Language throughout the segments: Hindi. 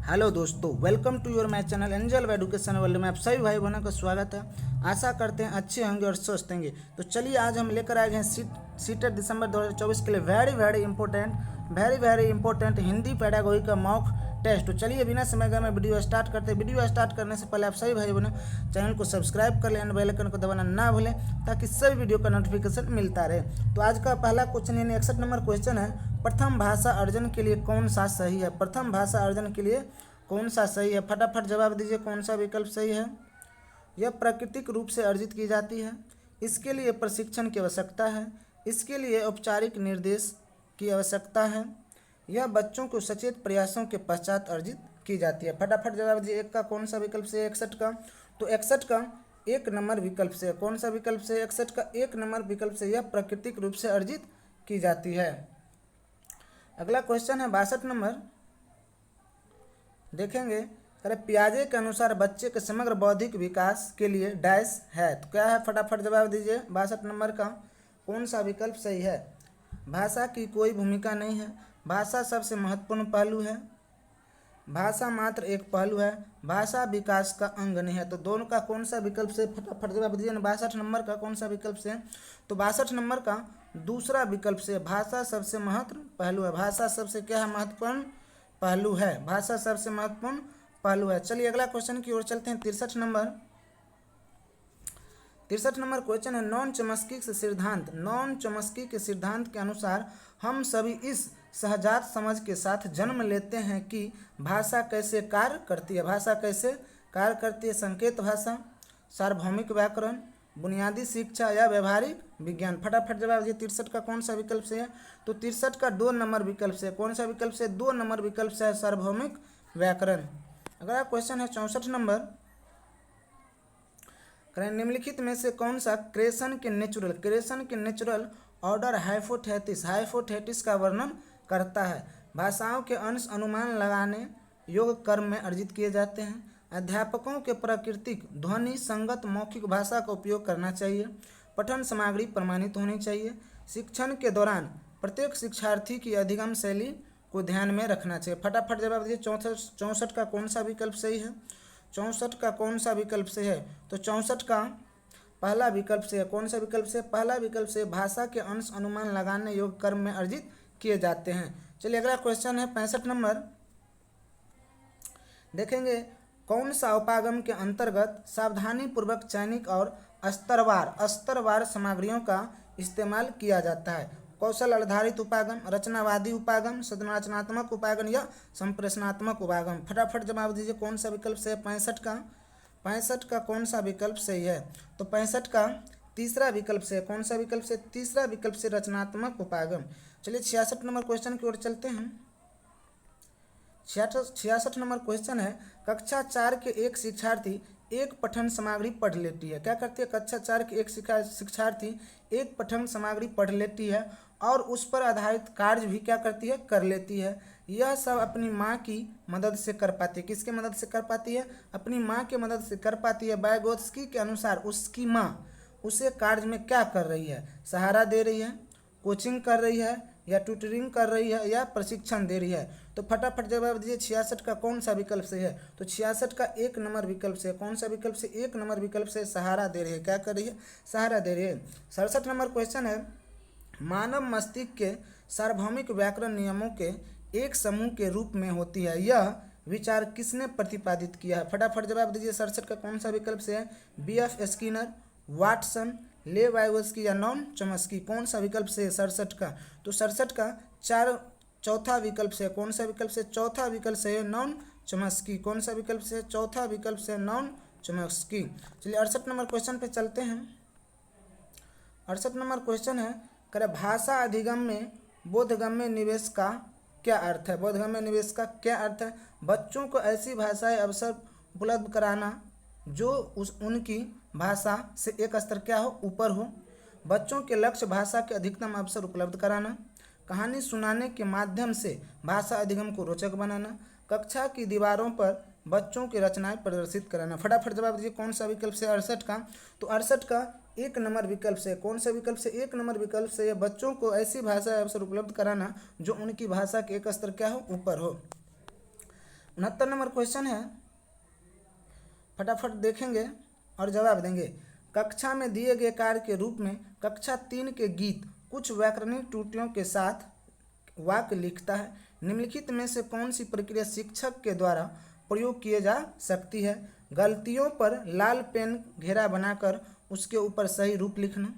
हेलो दोस्तों, welcome to your my channel Angel Education World में आप सभी भाई बहनों का स्वागत है। आशा करते हैं अच्छे होंगे और स्वस्थ होंगे। तो चलिए आज हम लेकर आए हैं सीटेट दिसंबर 2024 के लिए वेरी इंपॉर्टेंट हिंदी पेडागोगी का मॉक टेस्ट। तो चलिए बिना समय गए मैं वीडियो स्टार्ट करते हैं। वीडियो स्टार्ट करने से पहले आप सभी भाई बहनों चैनल को सब्सक्राइब कर लें एंड बेल आइकन को दबाना ना भूलें ताकि सभी वीडियो का नोटिफिकेशन मिलता रहे। तो आज का पहला क्वेश्चन यानी 61 नंबर क्वेश्चन है, प्रथम भाषा अर्जन के लिए कौन सा सही है। प्रथम भाषा अर्जन के लिए कौन सा सही है, फटाफट जवाब दीजिए। कौन सा विकल्प सही है। यह प्राकृतिक रूप से अर्जित की जाती है, इसके लिए प्रशिक्षण की आवश्यकता है, इसके लिए औपचारिक निर्देश की आवश्यकता है, यह बच्चों को सचेत प्रयासों के पश्चात अर्जित की जाती है। फटाफट जवाब दीजिए। एक का कौन सा विकल्प से 61 का, तो 61 का एक नंबर विकल्प से। कौन सा विकल्प से 61 का एक नंबर विकल्प से, यह प्राकृतिक रूप से अर्जित की जाती है। अगला क्वेश्चन है 62 नंबर, देखेंगे। अरे पियाजे के अनुसार बच्चे के समग्र बौद्धिक विकास के लिए डैश है, तो क्या है, फटाफट जवाब दीजिए। 62 नंबर का कौन सा विकल्प सही है। भाषा की कोई भूमिका नहीं है, भाषा सबसे महत्वपूर्ण पहलू है, भाषा मात्र एक पहलू है, भाषा विकास का अंग नहीं है। तो दोनों का कौन सा विकल्प से, फटाफट जवाब दीजिए। 62 नंबर का कौन सा विकल्प से, तो 62 नंबर का दूसरा विकल्प से, भाषा सबसे महत्वपूर्ण पहलू है। भाषा सबसे क्या है, महत्वपूर्ण पहलू है, भाषा सबसे महत्वपूर्ण पहलू है। चलिए अगला क्वेश्चन की ओर चलते हैं। 63 नंबर क्वेश्चन है, नॉन चॉम्स्की के सिद्धांत। नॉन चॉम्स्की के सिद्धांत के अनुसार हम सभी इस सहजात समझ के साथ जन्म लेते हैं कि भाषा कैसे कार्य करती है। भाषा कैसे कार्य करती है, संकेत भाषा, सार्वभौमिक व्याकरण, बुनियादी शिक्षा या व्यवहारिक विज्ञान। फटाफट जवाब दीजिए। 63 का कौन सा विकल्प से है, तो 63 का 2 नंबर विकल्प से। कौन सा विकल्प से, 2 नंबर विकल्प से है, सार्वभौमिक व्याकरण। अगला क्वेश्चन है 64 नंबर, निम्नलिखित में से कौन सा क्रेशन के नेचुरल ऑर्डर हाइपोथेटिस का वर्णन करता है। भाषाओं के अंश अनुमान लगाने योग कर्म में अर्जित किए जाते हैं। अध्यापकों के प्राकृतिक ध्वनि संगत मौखिक भाषा का उपयोग करना चाहिए। पठन सामग्री प्रमाणित होनी चाहिए। शिक्षण के दौरान प्रत्येक शिक्षार्थी की अधिगम शैली को ध्यान में रखना चाहिए। फटाफट जवाब दीजिए। 64 का कौन सा विकल्प सही है। 64 का कौन सा विकल्प से है, तो 64 का पहला विकल्प से है। कौन सा विकल्प से, पहला विकल्प से, भाषा के अंश अनुमान लगाने योग कर्म में अर्जित किए जाते हैं। चलिए अगला क्वेश्चन है 65 नंबर, देखेंगे। कौन सा उपागम के अंतर्गत सावधानी पूर्वक चयनिक और स्तरवार सामग्रियों का इस्तेमाल किया जाता है। कौशल आधारित उपागम, रचनावादी उपागम, संरचनात्मक उपागम या संप्रेषणात्मक उपागम। फटाफट जवाब दीजिए। कौन सा विकल्प से है 65 का कौन सा विकल्प सही है, तो 65 का तीसरा विकल्प से। कौन सा विकल्प से, तीसरा विकल्प से, रचनात्मक उपागम। चलिए 66 नंबर क्वेश्चन की ओर चलते हैं। 66 नंबर क्वेश्चन है, कक्षा 4 के एक शिक्षार्थी एक पठन सामग्री पढ़ लेती है। क्या करती है, कक्षा 4 के एक शिक्षार्थी एक पठन सामग्री पढ़ लेती है और उस पर आधारित कार्य भी क्या करती है, कर लेती है। यह सब अपनी माँ की मदद से कर पाती है। किसके मदद से कर पाती है, अपनी माँ की मदद से कर पाती है। वाइगोत्स्की के अनुसार उसकी माँ उसे कार्य में क्या कर रही है, सहारा दे रही है, कोचिंग कर रही है, या ट्यूटरिंग कर रही है, या प्रशिक्षण दे रही है। तो फटाफट जवाब दीजिए। 66 का कौन सा विकल्प से है, तो 66 का 1 नंबर विकल्प से। कौन सा विकल्प से, 1 नंबर विकल्प से, सहारा दे रही है। क्या कर रही है, सहारा दे रही है। 67 नंबर क्वेश्चन है, मानव मस्तिष्क के सार्वभौमिक व्याकरण नियमों के एक समूह के रूप में होती है। यह विचार किसने प्रतिपादित किया है। फटाफट जवाब दीजिए। 67 का कौन सा विकल्प से है, BF स्किनर, वाटसन, ले वाइगोत्स्की या नॉन चॉम्स्की। कौन सा विकल्प से है 67 का, तो 67 का चौथा विकल्प से। कौन सा विकल्प से, चौथा विकल्प से है, नॉन चॉम्स्की। कौन सा विकल्प से, चौथा विकल्प से, नॉन चॉम्स्की। चलिए 68 नंबर क्वेश्चन पे चलते हैं। 68 नंबर क्वेश्चन है, करे भाषा अधिगम में बोधगम्य निवेश का क्या अर्थ है। बोधगम्य निवेश का क्या अर्थ है, बच्चों को ऐसी भाषाएं अवसर उपलब्ध कराना जो उनकी भाषा से एक स्तर क्या हो, ऊपर हो। बच्चों के लक्ष्य भाषा के अधिकतम अवसर उपलब्ध कराना। कहानी सुनाने के माध्यम से भाषा अधिगम को रोचक बनाना। कक्षा की दीवारों पर बच्चों की रचनाएं प्रदर्शित कराना। फटाफट जवाब दीजिए। कौन सा विकल्प से 68 का, तो 68 का 1 नंबर विकल्प से। कौन सा विकल्प से, 1 नंबर विकल्प से, बच्चों को ऐसी भाषा अवसर उपलब्ध कराना जो उनकी भाषा के एक स्तर क्या हो, ऊपर हो। 69 नंबर क्वेश्चन है, फटाफट देखेंगे और जवाब देंगे। कक्षा में दिए गए कार्य के रूप में कक्षा 3 के गीत कुछ व्याकरणिक त्रुटियों के साथ वाक्य लिखता है। निम्नलिखित में से कौन सी प्रक्रिया शिक्षक के द्वारा प्रयोग किए जा सकती है? गलतियों पर लाल पेन घेरा बनाकर उसके ऊपर सही रूप लिखना,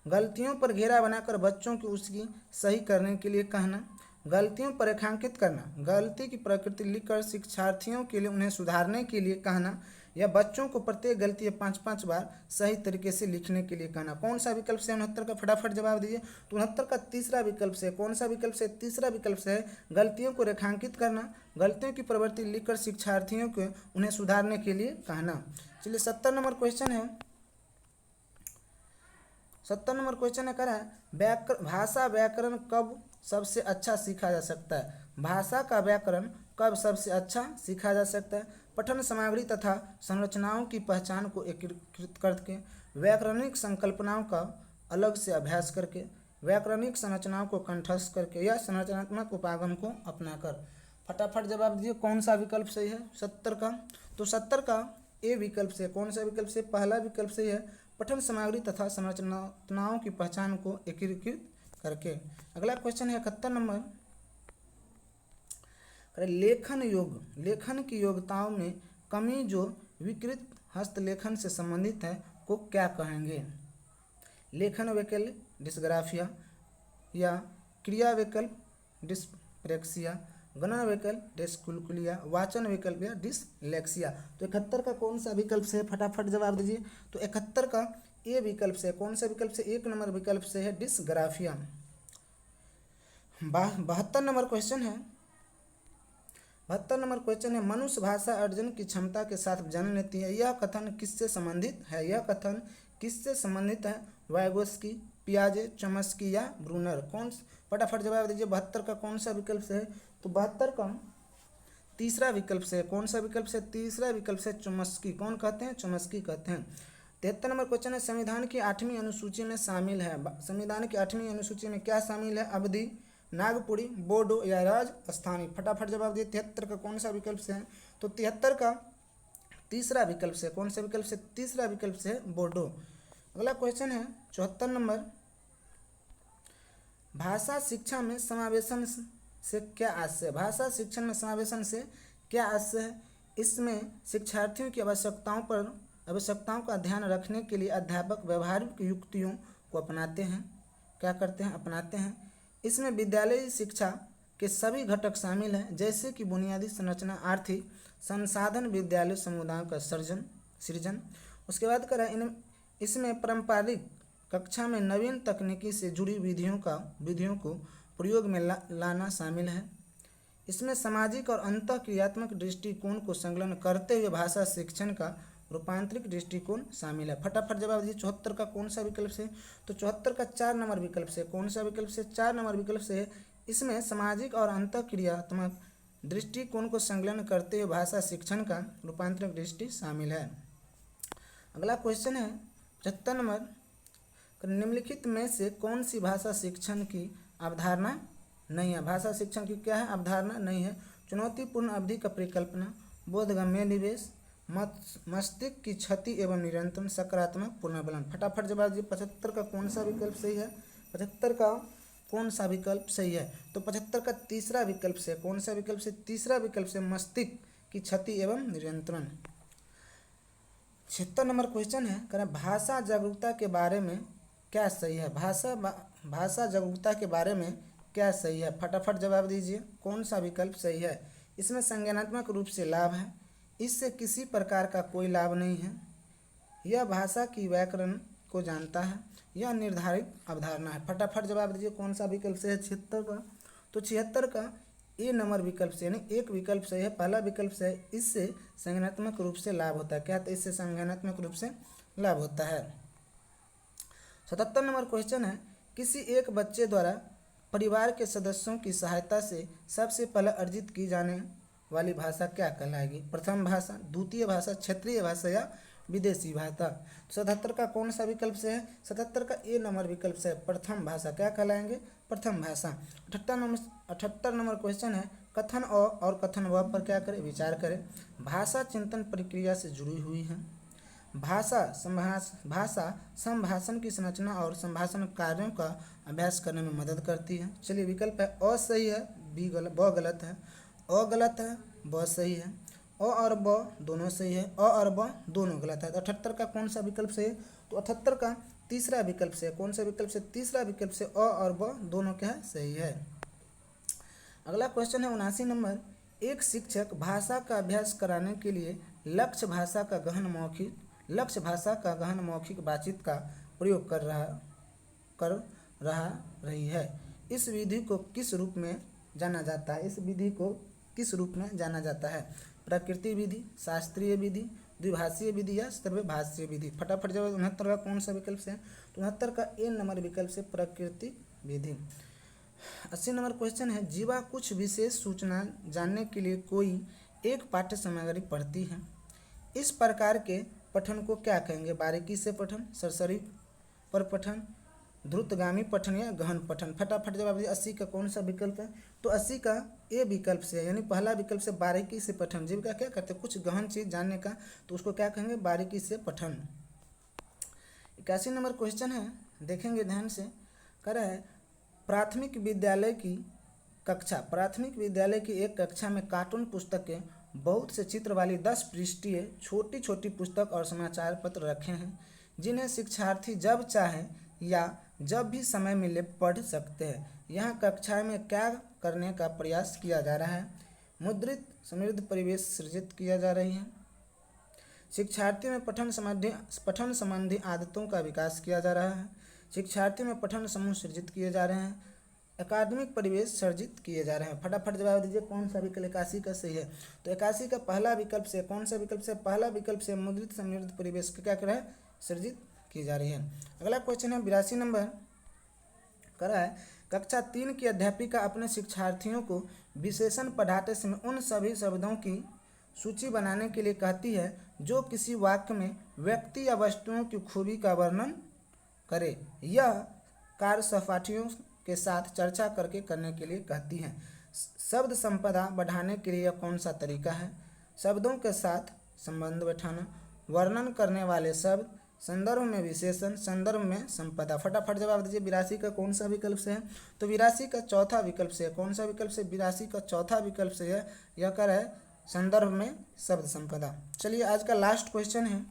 गलतियों पर घेरा बनाकर बच्चों को उसकी सही करने के लिए कहना, गलतियों पर रेखांकित करना, गलती की प्रकृति लिखकर शिक्षार्थियों के लिए उन्हें सुधारने के लिए कहना, या बच्चों को प्रत्येक गलती 5-5 बार सही तरीके से लिखने के लिए कहना। कौन सा विकल्प से 69 का? फटाफट जवाब दीजिए। तो 69 का तीसरा विकल्प से। कौन सा विकल्प से? तीसरा विकल्प से है गलतियों को रेखांकित करना, गलतियों की प्रवृत्ति लिखकर शिक्षार्थियों को उन्हें सुधारने के लिए कहना। चलिए 70 नंबर क्वेश्चन है। 70 नंबर क्वेश्चन है, कह रहा है भाषा व्याकरण कब सबसे अच्छा सीखा जा सकता है? भाषा का व्याकरण कब सबसे अच्छा सीखा जा सकता है? पठन सामग्री तथा संरचनाओं की पहचान को एकीकृत करके, व्याकरणिक संकल्पनाओं का अलग से अभ्यास करके, व्याकरणिक संरचनाओं को कंठस्थ करके, या संरचनात्मक उपागम को अपनाकर। फटाफट जवाब दीजिए कौन सा विकल्प सही है 70 का? तो 70 का ए विकल्प से। कौन सा विकल्प से? पहला विकल्प सही है, पठन सामग्री तथा संरचनाओं की पहचान को एकीकृत करके। अगला क्वेश्चन है 71 नंबर, लेखन योग, लेखन की योग्यताओं में कमी जो विकृत हस्तलेखन से संबंधित है को क्या कहेंगे? लेखन वैकल्य डिस्ग्राफिया, या क्रिया वैकल्प डिस्प्रेक्सिया, गणन वैकल्प डिस्कुलकुलिया, वाचन वैकल्प या डिसलेक्सिया। तो 71 का कौन सा विकल्प से? फटाफट जवाब दीजिए। तो 71 का ए विकल्प से। कौन सा विकल्प से? 1 नंबर विकल्प से है डिस्ग्राफिया। 72 नंबर क्वेश्चन है। 72 नंबर क्वेश्चन है, मनुष्य भाषा अर्जन की क्षमता के साथ जन्म लेती है। यह कथन किससे संबंधित है? यह कथन किससे संबंधित है? वाइगोस्की, पियाजे, चॉम्स्की या ब्रूनर? कौन? फटाफट जवाब दीजिए। 72 का कौन सा विकल्प से है? तो 72 का तीसरा विकल्प से। कौन सा विकल्प से? तीसरा विकल्प से चॉम्स्की। कौन कहते हैं? चॉम्स्की कहते हैं। 73 नंबर क्वेश्चन है, संविधान की 8वीं अनुसूची में शामिल है। संविधान की 8वीं अनुसूची में क्या शामिल है? अवधि, नागपुरी, बोडो या राजस्थानी? फटाफट जवाब दिए। 73 का कौन सा विकल्प से है? तो 73 का तीसरा विकल्प से। कौन सा विकल्प से? तीसरा विकल्प से बोडो। अगला क्वेश्चन है 74 नंबर, भाषा शिक्षा में समावेशन से क्या आशय है? भाषा शिक्षण में समावेशन से क्या आशय है? इसमें शिक्षार्थियों की आवश्यकताओं का ध्यान रखने के लिए अध्यापक व्यवहारिक युक्तियों को अपनाते हैं। क्या करते हैं? अपनाते हैं। इसमें विद्यालयी शिक्षा के सभी घटक शामिल हैं, जैसे कि बुनियादी संरचना, आर्थिक संसाधन, विद्यालय समुदायों का सृजन। उसके बाद करें इसमें पारंपरिक कक्षा में नवीन तकनीकी से जुड़ी विधियों को प्रयोग में लाना शामिल है। इसमें सामाजिक और अंतःक्रियात्मक दृष्टिकोण को संलग्न करते हुए भाषा शिक्षण का रूपांतरिक दृष्टिकोण शामिल है। फटाफट जवाब दीजिए। 74 का कौन सा विकल्प से? तो 74 का 4 नंबर विकल्प से। कौन सा विकल्प से? 4 नंबर विकल्प से। इसमें सामाजिक और अंतःक्रियात्मक दृष्टिकोण को संलग्न करते हुए भाषा शिक्षण का रूपांतरिक दृष्टि शामिल है। अगला क्वेश्चन है 75 नंबर, निम्नलिखित में से कौन सी भाषा शिक्षण की अवधारणा नहीं है? भाषा शिक्षण की क्या है? अवधारणा नहीं है। चुनौतीपूर्ण अवधि का परिकल्पना, बोधगम्य निवेश, मस्तिष्क की क्षति एवं निरंतर सकारात्मक पुनर्बलन। फटाफट जवाब दीजिए। 75 का कौन सा विकल्प सही है? 75 का कौन सा विकल्प सही है? तो 75 का तीसरा विकल्प से। कौन सा विकल्प से? तीसरा विकल्प से, मस्तिष्क की क्षति एवं नियंत्रण। 76 नंबर क्वेश्चन है, कह रहा भाषा जागरूकता के बारे में क्या सही है? भाषा जागरूकता के बारे में क्या सही है? फटाफट जवाब दीजिए। कौन सा विकल्प सही है? इसमें संज्ञानात्मक रूप से लाभ है, इससे किसी प्रकार का कोई लाभ नहीं है, यह भाषा की व्याकरण को जानता है, यह निर्धारित अवधारणा है। फटाफट जवाब दीजिए। कौन सा विकल्प से है 76 का? तो 76 का ए नंबर विकल्प से, यानी एक विकल्प से है, पहला विकल्प से है, इससे संज्ञानात्मक रूप से लाभ होता है। क्या? तो इससे संज्ञानात्मक रूप से लाभ होता है। 77 नंबर क्वेश्चन है, किसी एक बच्चे द्वारा परिवार के सदस्यों की सहायता से सबसे पहले अर्जित की जाने वाली भाषा क्या कहलाएगी? प्रथम भाषा, द्वितीय भाषा, क्षेत्रीय भाषा या विदेशी भाषा? 77 का कौन सा विकल्प से है? 77 का ए नंबर विकल्प से है, प्रथम भाषा। क्या कहलाएंगे? प्रथम भाषा। 78 नंबर क्वेश्चन है, कथन अ और कथन व पर क्या करें, विचार करें। भाषा चिंतन प्रक्रिया से जुड़ी हुई है। भाषा संभाषण की संरचना और संभाषण कार्यों का अभ्यास करने में मदद करती है। चलिए विकल्प है अ सही है, बी गलत, ब गलत है, अ गलत है, ब सही है, अ और ब दोनों सही है, अ और ब दोनों गलत है। तो 78 का कौन सा विकल्प सही है? तो 78 का तीसरा विकल्प से, कौन सा विकल्प से? तीसरा विकल्प से अ और ब दोनों क्या है, सही है। अगला क्वेश्चन है 79 नंबर। एक शिक्षक भाषा का अभ्यास कराने के लिए लक्ष्य भाषा का गहन मौखिक बातचीत का प्रयोग रही है। इस विधि को किस रूप में जाना जाता है? इस विधि को किस रूप में जाना जाता है? प्रकृति विधि, शास्त्रीय विधि, द्विभाषीय विधि या सर्वभाषीय विधि? फटाफट जवाब। 69 का कौन सा विकल्प से? तो 69 का ए नंबर विकल्प से प्रकृति विधि। 80 नंबर क्वेश्चन है, जीवा कुछ विशेष सूचना जानने के लिए कोई एक पाठ्य सामग्री पढ़ती है। इस प्रकार के पठन को क्या कहेंगे? बारीकी से पठन, सरसरी पर पठन, द्रुतगामी पठन या गहन पठन? फटाफट जवाब दीजिए। 80 का कौन सा विकल्प है? तो 80 का ए विकल्प से, यानी पहला विकल्प से बारीकी से पठन। जीविका क्या करते हैं? कुछ गहन चीज जानने का, तो उसको क्या कहेंगे? बारीकी से पठन। 81 नंबर क्वेश्चन है, देखेंगे ध्यान से। कह रहा है प्राथमिक विद्यालय की एक कक्षा में कार्टून पुस्तक के बहुत से चित्र वाली 10 पृष्ठीय छोटी छोटी पुस्तक और समाचार पत्र रखे हैं, जिन्हें शिक्षार्थी जब चाहे या जब भी समय मिले पढ़ सकते हैं। यहाँ कक्षा में क्या करने का प्रयास किया जा रहा है? मुद्रित समृद्ध परिवेश सृजित किया जा रही है। शिक्षार्थी में पठन संबंधी आदतों का विकास किया जा रहा है। शिक्षार्थी में पठन समूह सृजित किए जा रहे हैं। एकाडमिक परिवेश सर्जित किए जा रहे हैं। फटाफट जवाब दीजिए कौन सा विकल्प 81 का सही है? तो 81 का पहला विकल्प से, कौन सा विकल्प से? पहला विकल्प से मुद्रित समृद्ध परिवेश क्या कर रहा है? सृजित की जा रही है। अगला क्वेश्चन है 82 नंबर। कर रहा है कक्षा 3 की अध्यापिका अपने शिक्षार्थियों को विशेषण पढ़ाते समय उन सभी शब्दों की सूची बनाने के लिए कहती है जो किसी वाक्य में व्यक्ति या वस्तुओं की खूबी का वर्णन करे। यह कार्य सहपाठियों के साथ चर्चा करके करने के लिए कहती हैं। शब्द संपदा बढ़ाने के लिए यह कौन सा तरीका है? शब्दों के साथ संबंध बैठाना, वर्णन करने वाले शब्द, संदर्भ में विशेषण, संदर्भ में संपदा। फटाफट जवाब दीजिए 82 का कौन सा विकल्प से है? तो 82 का चौथा विकल्प से है। कौन सा विकल्प से? 82 का चौथा विकल्प से है। यह कर है संदर्भ में शब्द संपदा। चलिए आज का लास्ट क्वेश्चन है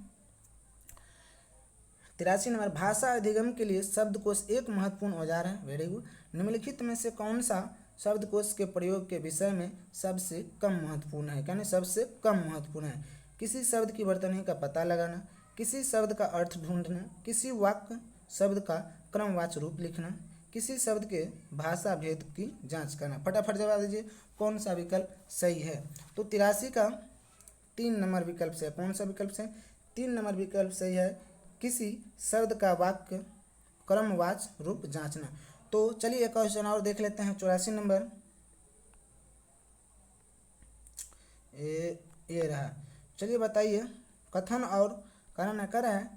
83 नंबर। भाषा अधिगम के लिए शब्दकोश एक महत्वपूर्ण औजार है। Very good. निम्नलिखित में से कौन सा शब्दकोश के प्रयोग के विषय में सबसे कम महत्वपूर्ण है? यानी सबसे कम महत्वपूर्ण है। किसी शब्द की वर्तनी का पता लगाना, किसी शब्द का अर्थ ढूंढना, किसी वाक्य शब्द का क्रमवाच रूप लिखना, किसी शब्द के भाषा भेद की जांच करना। फटाफट जवाब दीजिए कौन सा विकल्प सही है? तो 83 का 3 नंबर विकल्प से। कौन सा विकल्प से? 3 नंबर विकल्प सही है, किसी शब्द का वाक्य क्रमवाच रूप जांचना। तो चलिए एक क्वेश्चन और देख लेते हैं 84 नंबर। ये रहा। चलिए बताइए कथन और कारण कर है।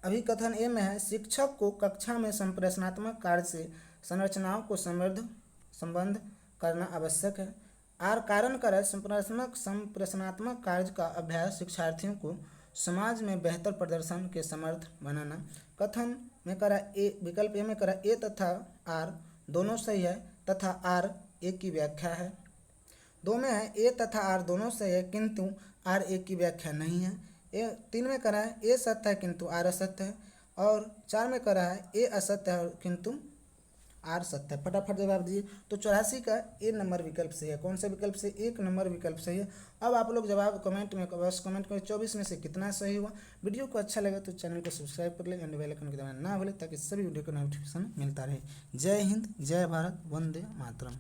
अभी कथन ए में है, शिक्षक को कक्षा में संप्रेषणात्मक कार्य से संरचनाओं को संबंध करना आवश्यक है। आर कारण कर है, संप्रेषणात्मक कार्य का अभ्यास शिक्षार्थियों को समाज में बेहतर प्रदर्शन के समर्थ बनाना। कथन में करा ए, विकल्प ए में करा ए तथा आर दोनों सही है तथा आर ए की व्याख्या है। 2 में है ए तथा आर दोनों सही है किंतु आर ए की व्याख्या नहीं है। 3 में करा है ए सत्य है किंतु आर असत्य है। और 4 में करा है ए असत्य है किंतु आर सत्य है। फटाफट जवाब दीजिए। तो 84 का ए नंबर विकल्प सही है। कौन सा विकल्प से? 1 नंबर विकल्प सही है। अब आप लोग जवाब कमेंट में बस कमेंट करें 24 में से कितना सही हुआ। वीडियो को अच्छा लगा तो चैनल को सब्सक्राइब कर ले, एंड बेल आइकन को दबाना ना भूलें ताकि सभी वीडियो का नोटिफिकेशन मिलता रहे। जय हिंद, जय भारत, वंदे मातरम।